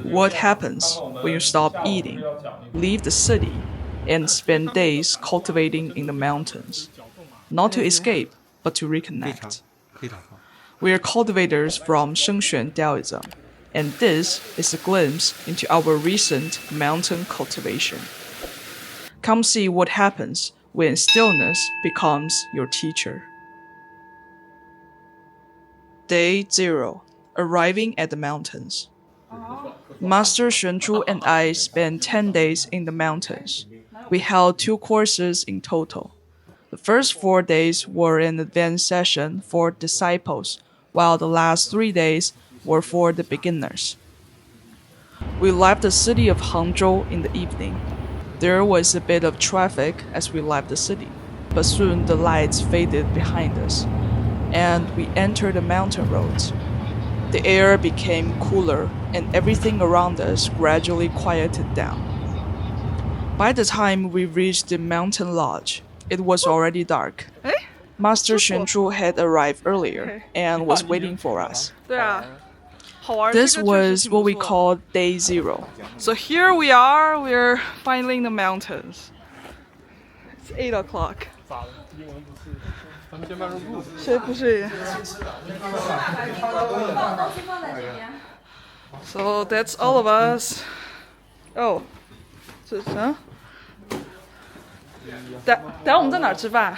What happens when you stop eating, leave the city, and spend days cultivating in the mountains? Not to escape, but to reconnect. We are cultivators from Shengxuan Daoism, and this is a glimpse into our recent mountain cultivation. Come see what happens when stillness becomes your teacher. Day 0. Arriving at the mountains. Master Shengzhu and I spent 10 days in the mountains. We held 2 courses in total. The first 4 days were an advanced session for disciples, while the last 3 days were for the beginners. We left the city of Hangzhou in the evening. There was a bit of traffic as we left the city, but soon the lights faded behind us, and we entered the mountain roads. The air became cooler, and everything around us gradually quieted down. By the time we reached the mountain lodge, it was already dark. Master Shengzhu had arrived earlier and was waiting for us. This was what we called Day 0. So here we are, we're finally in the mountains. It's 8 o'clock. So that's all of us. Oh, 等我们在哪儿吃饭?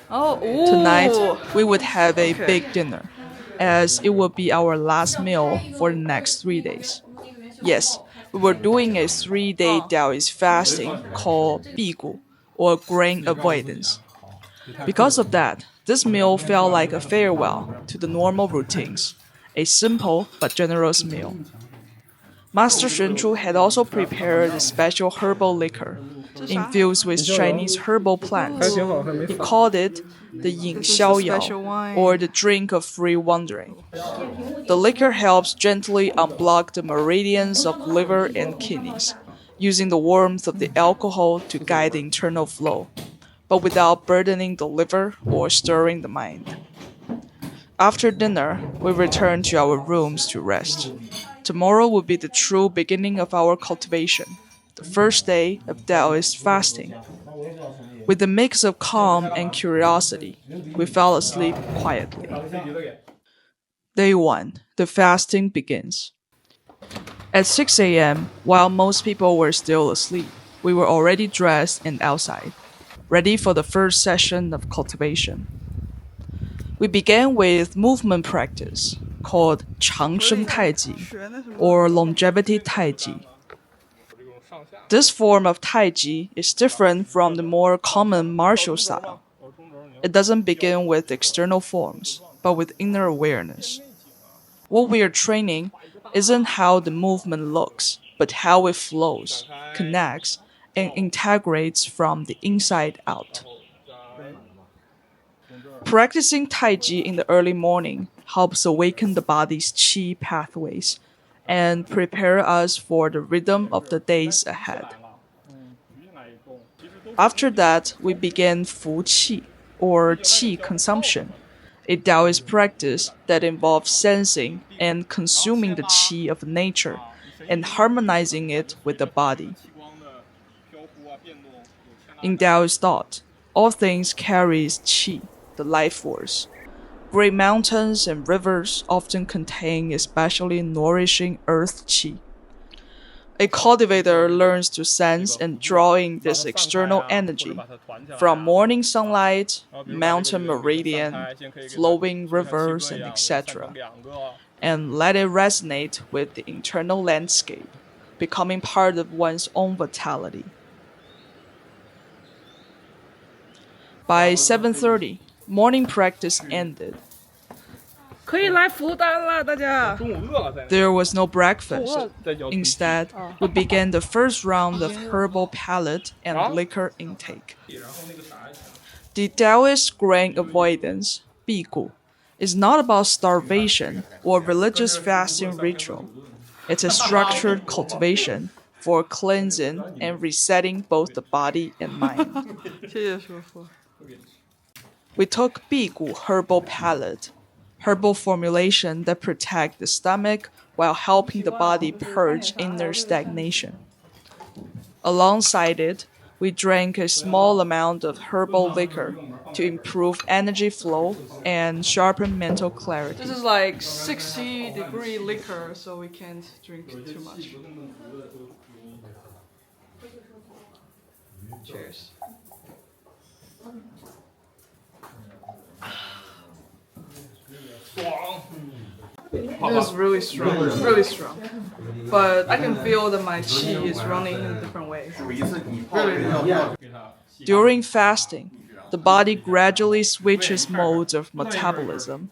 Tonight we would have a big dinner, as it would be our last meal for the next 3 days. Yes, we were doing a 3-day Daoist fasting called Bigu, or grain avoidance. Because of that, this meal felt like a farewell to the normal routines, a simple but generous meal. Master Shengzhu had also prepared a special herbal liquor infused with Chinese herbal plants. He called it the Yin Xiaoyao, or the drink of free wandering. The liquor helps gently unblock the meridians of liver and kidneys, using the warmth of the alcohol to guide the internal flow, but without burdening the liver or stirring the mind. After dinner, we returned to our rooms to rest. Tomorrow will be the true beginning of our cultivation, the first day of Daoist fasting. With a mix of calm and curiosity, we fell asleep quietly. Day 1. The fasting begins. At 6 a.m., while most people were still asleep, we were already dressed and outside, ready for the first session of cultivation. We began with movement practice, called Changsheng Taiji, or longevity Taiji. This form of Taiji is different from the more common martial style. It doesn't begin with external forms, but with inner awareness. What we are training isn't how the movement looks, but how it flows, connects, and integrates from the inside out. Practicing Taiji in the early morning helps awaken the body's qi pathways and prepare us for the rhythm of the days ahead. After that, we began fuqi, or qi consumption, a Daoist practice that involves sensing and consuming the qi of nature and harmonizing it with the body. In Daoist thought, all things carries qi, the life force. Great mountains and rivers often contain especially nourishing earth qi. A cultivator learns to sense and draw in this external energy from morning sunlight, mountain meridian, flowing rivers, and etc., and let it resonate with the internal landscape, becoming part of one's own vitality. By 7:30, morning practice ended. There was no breakfast. Instead, we began the first round of herbal palate and liquor intake. The Daoist grain avoidance, Bigu, is not about starvation or religious fasting ritual. It's a structured cultivation for cleansing and resetting both the body and mind. We took Bigu herbal palate. herbal formulation that protect the stomach while helping the body purge inner stagnation. Alongside it, we drank a small amount of herbal liquor to improve energy flow and sharpen mental clarity. This is like 60-degree liquor, so we can't drink too much. Cheers. It is really strong, really strong. But I can feel that my qi is running in different ways. Really. During fasting, the body gradually switches modes of metabolism.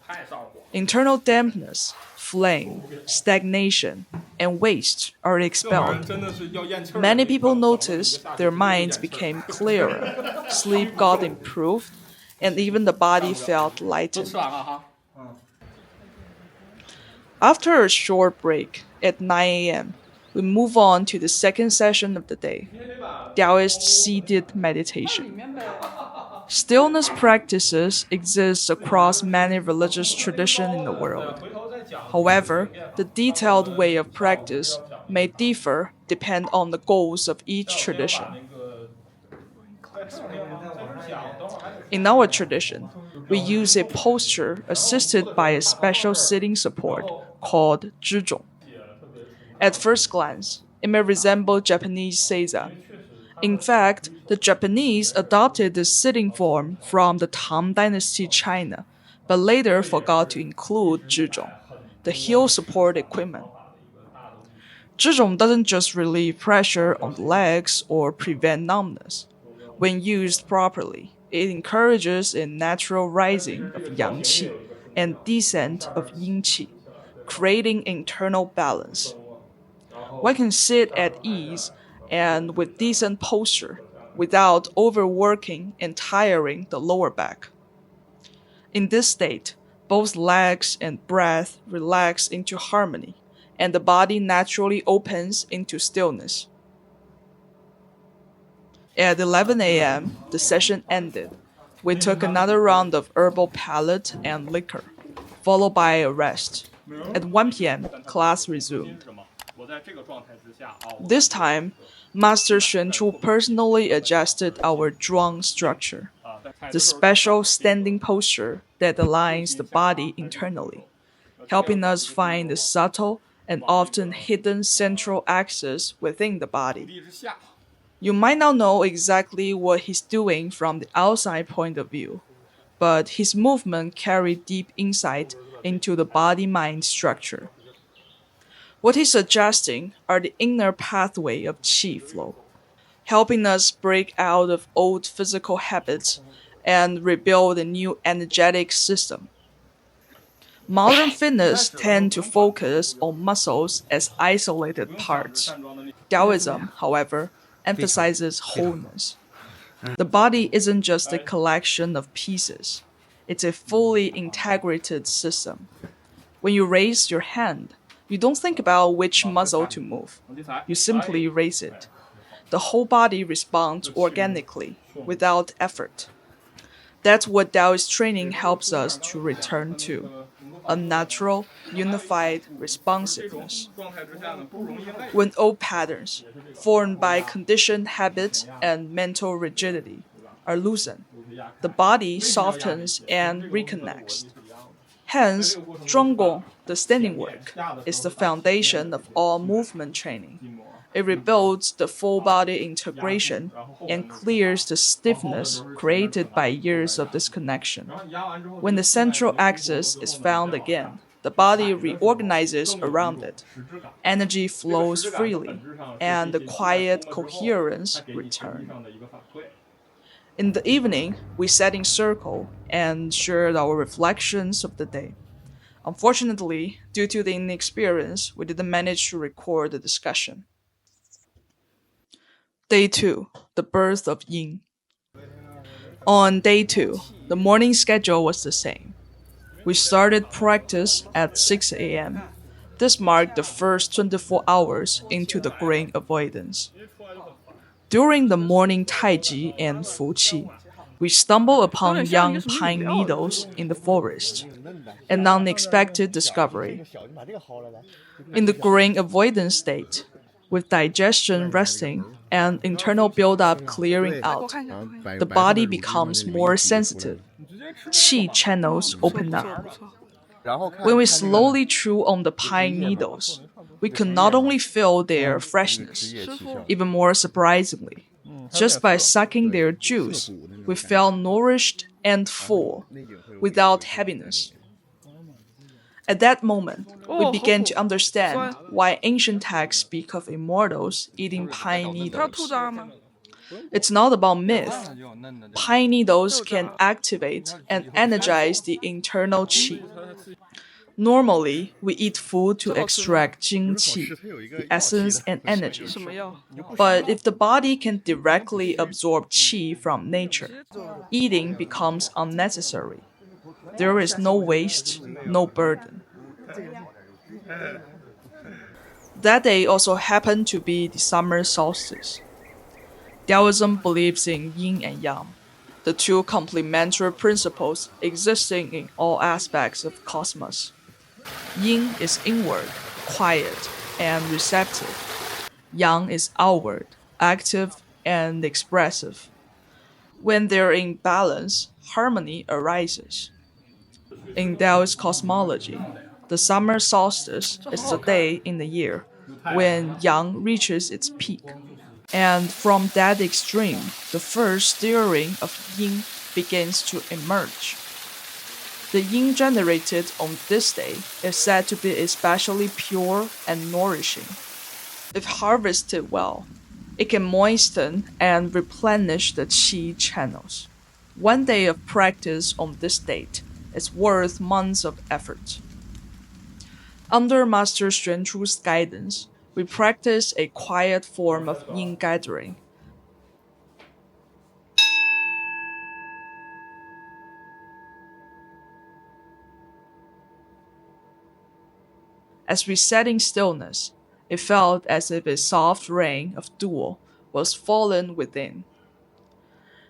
Internal dampness, flame, stagnation, and waste are expelled. Many people noticed their minds became clearer, sleep got improved, and even the body felt lightened. After a short break at 9 a.m., we move on to the second session of the day, Daoist seated meditation. Stillness practices exist across many religious traditions in the world. However, the detailed way of practice may differ depending on the goals of each tradition. In our tradition, we use a posture assisted by a special sitting support called zhizhong. At first glance, it may resemble Japanese seiza. In fact, the Japanese adopted this sitting form from the Tang Dynasty China, but later forgot to include zhizhong, the heel support equipment. Zhizhong doesn't just relieve pressure on the legs or prevent numbness. When used properly, it encourages a natural rising of yang qi and descent of yin qi, creating internal balance. One can sit at ease and with decent posture without overworking and tiring the lower back. In this state, both legs and breath relax into harmony, and the body naturally opens into stillness. At 11 a.m., the session ended. We took another round of herbal palette and liquor, followed by a rest. At 1 p.m., class resumed. This time, Master Xuanchu personally adjusted our zhuang structure, the special standing posture that aligns the body internally, helping us find the subtle and often hidden central axis within the body. You might not know exactly what he's doing from the outside point of view, but his movement carried deep insight into the body-mind structure. What he's suggesting are the inner pathway of qi flow, helping us break out of old physical habits and rebuild a new energetic system. Modern fitness tends to focus on muscles as isolated parts. Daoism, however, emphasizes wholeness. The body isn't just a collection of pieces. It's a fully integrated system. When you raise your hand, you don't think about which muscle to move. You simply raise it. The whole body responds organically, without effort. That's what Daoist training helps us to return to: a natural, unified responsiveness. When old patterns, formed by conditioned habits and mental rigidity, are loosened, the body softens and reconnects. Hence, Zhuanggong, the standing work, is the foundation of all movement training. It rebuilds the full body integration and clears the stiffness created by years of disconnection. When the central axis is found again, the body reorganizes around it. Energy flows freely, and the quiet coherence returns. In the evening, we sat in circle and shared our reflections of the day. Unfortunately, due to the inexperience, we didn't manage to record the discussion. Day 2, the birth of Yin. On day 2, the morning schedule was the same. We started practice at 6 a.m. This marked the first 24 hours into the grain avoidance. During the morning Taiji and fuqi, We stumble upon young pine needles in the forest, an unexpected discovery. In the growing avoidance state, with digestion resting and internal buildup clearing out, the body becomes more sensitive. Qi channels open up. When we slowly chew on the pine needles, we can not only feel their freshness, even more surprisingly, just by sucking their juice, we felt nourished and full, without heaviness. At that moment, we began to understand why ancient texts speak of immortals eating pine needles. It's not about myth. Pine needles can activate and energize the internal qi. Normally, we eat food to extract jing qi, the essence and energy. But if the body can directly absorb qi from nature, eating becomes unnecessary. There is no waste, no burden. That day also happened to be the summer solstice. Taoism believes in yin and yang, the two complementary principles existing in all aspects of cosmos. Yin is inward, quiet, and receptive. Yang is outward, active, and expressive. When they're in balance, harmony arises. In Daoist cosmology, the summer solstice is the day in the year when yang reaches its peak. And from that extreme, the first stirring of yin begins to emerge. The yin generated on this day is said to be especially pure and nourishing. If harvested well, it can moisten and replenish the qi channels. One day of practice on this date is worth months of effort. Under Master Xuanchu's guidance, we practice a quiet form of yin gathering. As we sat in stillness, it felt as if a soft rain of dew was fallen within.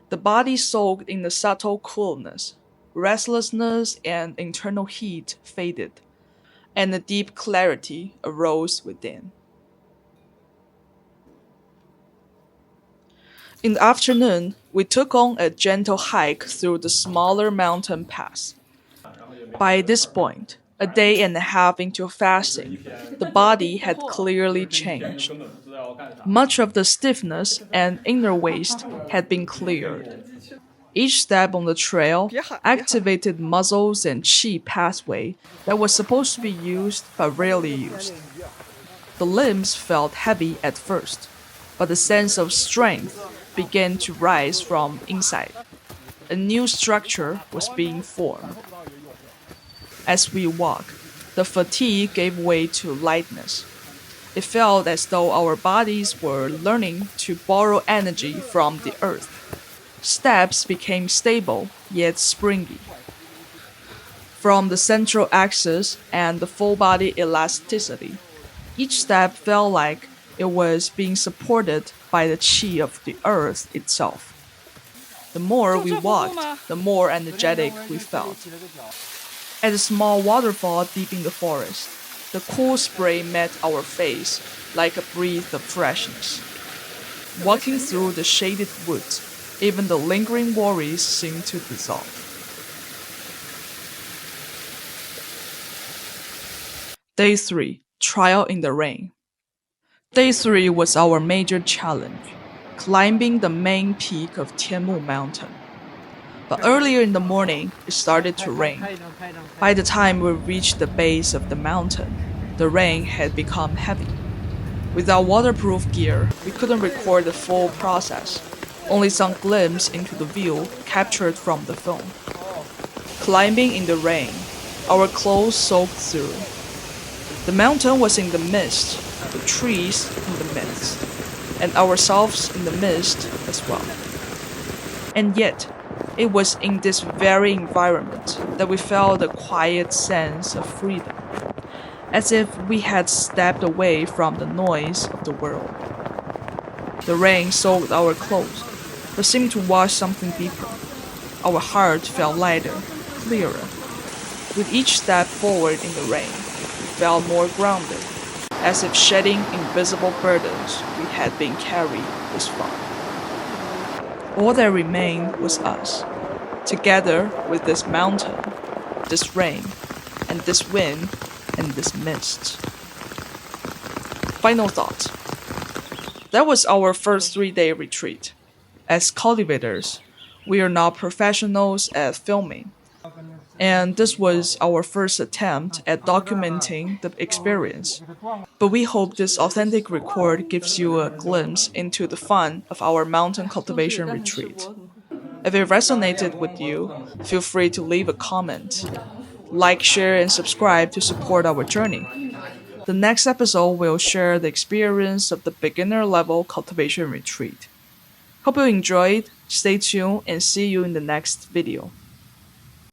The body soaked in the subtle coolness, restlessness and internal heat faded, and a deep clarity arose within. In the afternoon, we took on a gentle hike through the smaller mountain pass. By this point, a day and a half into fasting, the body had clearly changed. Much of the stiffness and inner waist had been cleared. Each step on the trail activated muscles and qi pathway that was supposed to be used but rarely used. The limbs felt heavy at first, but the sense of strength began to rise from inside. A new structure was being formed. As we walked, the fatigue gave way to lightness. It felt as though our bodies were learning to borrow energy from the earth. Steps became stable yet springy. From the central axis and the full body elasticity, each step felt like it was being supported by the qi of the earth itself. The more we walked, the more energetic we felt. At a small waterfall deep in the forest, the cool spray met our face like a breath of freshness. Walking through the shaded woods, even the lingering worries seemed to dissolve. Day 3, Trial in the Rain. Day 3 was our major challenge, climbing the main peak of Tianmu Mountain. But earlier in the morning, it started to rain. By the time we reached the base of the mountain, the rain had become heavy. Without waterproof gear, we couldn't record the full process, only some glimpse into the view captured from the phone. Climbing in the rain, our clothes soaked through. The mountain was in the mist, the trees in the mist, and ourselves in the mist as well. And yet, it was in this very environment that we felt a quiet sense of freedom, as if we had stepped away from the noise of the world. The rain soaked our clothes, but seemed to wash something deeper, our heart felt lighter, clearer. With each step forward in the rain, we felt more grounded, as if shedding invisible burdens we had been carried this far. All that remained was us, together with this mountain, this rain, and this wind, and this mist. Final thought. That was our first 3-day retreat. As cultivators, we are not professionals at filming, and this was our first attempt at documenting the experience. But we hope this authentic record gives you a glimpse into the fun of our mountain cultivation retreat. If it resonated with you, feel free to leave a comment. Like, share, and subscribe to support our journey. The next episode will share the experience of the beginner level cultivation retreat. Hope you enjoyed, stay tuned, and see you in the next video.